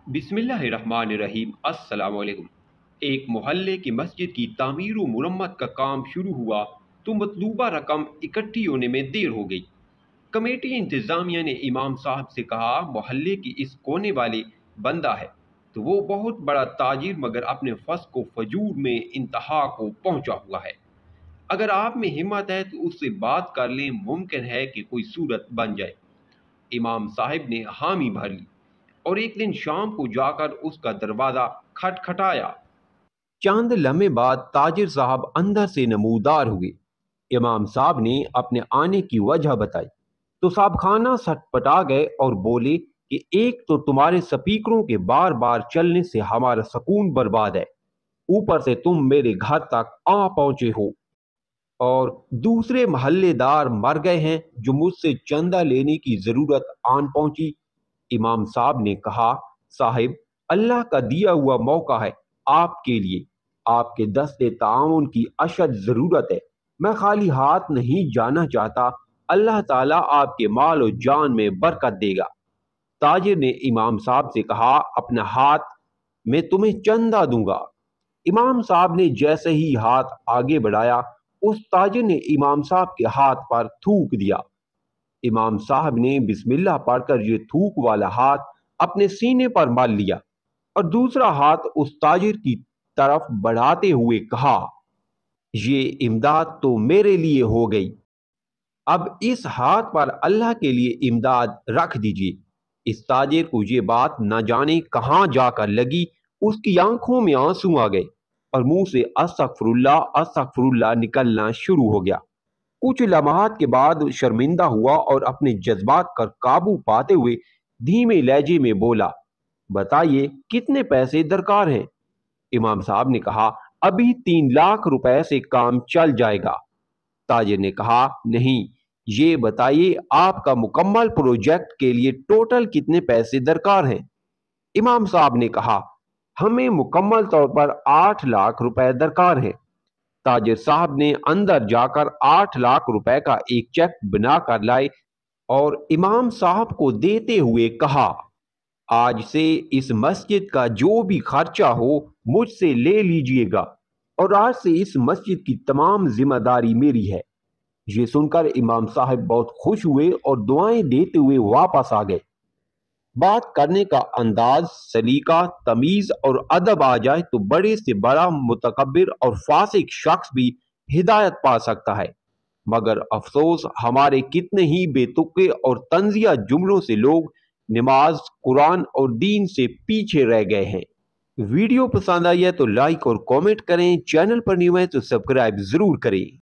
बिस्मिल्लाहिर्रहमानिर्रहीम। अस्सलाम वालेकुम। एक मोहल्ले की मस्जिद की तामीर व मुरम्मत का काम शुरू हुआ तो मतलूबा रकम इकट्ठी होने में देर हो गई। कमेटी इंतज़ामिया ने इमाम साहब से कहा, मोहल्ले की इस कोने वाले बंदा है तो वो बहुत बड़ा ताजिर, मगर अपने फस को फजूर में इंतहा को पहुंचा हुआ है। अगर आप में हिम्मत है तो उससे बात कर लें, मुमकिन है कि कोई सूरत बन जाए। इमाम साहब ने हामी भर ली और एक दिन शाम को जाकर उसका दरवाज़ा खटखटाया। चंद लम्हे बाद ताजिर साहब अंदर से नमूदार हुए। इमाम साहब ने अपने आने की वजह बताई तो साहब खाना सटपटा गए और बोले कि एक तो तुम्हारे स्पीकरों के बार बार चलने से हमारा सुकून बर्बाद है, ऊपर से तुम मेरे घर तक आ पहुंचे हो, और दूसरे महल्लेदार मर गए हैं जो मुझसे चंदा लेने की जरूरत आन पहुंची। इमाम साहब ने कहा, साहिब, अल्लाह का दिया हुआ मौका है आपके लिए, आपके दस्ते ताउन की अशद जरूरत है। मैं खाली हाथ नहीं जाना चाहता। अल्लाह ताला आपके माल और जान में बरकत देगा। ताजिर ने इमाम साहब से कहा, अपना हाथ, मैं तुम्हें चंदा दूंगा। इमाम साहब ने जैसे ही हाथ आगे बढ़ाया, उस ताजिर ने इमाम साहब के हाथ पर थूक दिया। इमाम साहब ने बिस्मिल्लाह पढ़कर ये थूक वाला हाथ अपने सीने पर मल लिया और दूसरा हाथ उस ताजिर की तरफ बढ़ाते हुए कहा, ये इमदाद तो मेरे लिए हो गई, अब इस हाथ पर अल्लाह के लिए इमदाद रख दीजिए। इस ताजिर को ये बात न जाने कहां जाकर लगी, उसकी आंखों में आंसू आ गए और मुंह से अस्तगफुरुल्लाह निकलना शुरू हो गया। कुछ लम्हात के बाद शर्मिंदा हुआ और अपने जज्बात पर काबू पाते हुए धीमे लहजे में बोला, बताइए कितने पैसे दरकार हैं? इमाम साहब ने कहा, अभी 3 लाख रुपए से काम चल जाएगा। ताजिर ने कहा, नहीं, ये बताइए आपका मुकम्मल प्रोजेक्ट के लिए टोटल कितने पैसे दरकार हैं? इमाम साहब ने कहा, हमें मुकम्मल तौर पर 8 लाख रुपए दरकार हैं। ताजिर साहब ने अंदर जाकर 8 लाख रुपए का एक चेक बना कर लाए और इमाम साहब को देते हुए कहा, आज से इस मस्जिद का जो भी खर्चा हो मुझसे ले लीजिएगा और आज से इस मस्जिद की तमाम जिम्मेदारी मेरी है। ये सुनकर इमाम साहब बहुत खुश हुए और दुआएं देते हुए वापस आ गए। बात करने का अंदाज, सलीका, तमीज और अदब आ जाए तो बड़े से बड़ा मुतकब्बिर और फासिक शख्स भी हिदायत पा सकता है, मगर अफसोस हमारे कितने ही बेतुके और तंजिया जुमलों से लोग नमाज, कुरान और दीन से पीछे रह गए हैं। वीडियो पसंद आई है तो लाइक और कमेंट करें, चैनल पर न्यू है तो सब्सक्राइब जरूर करें।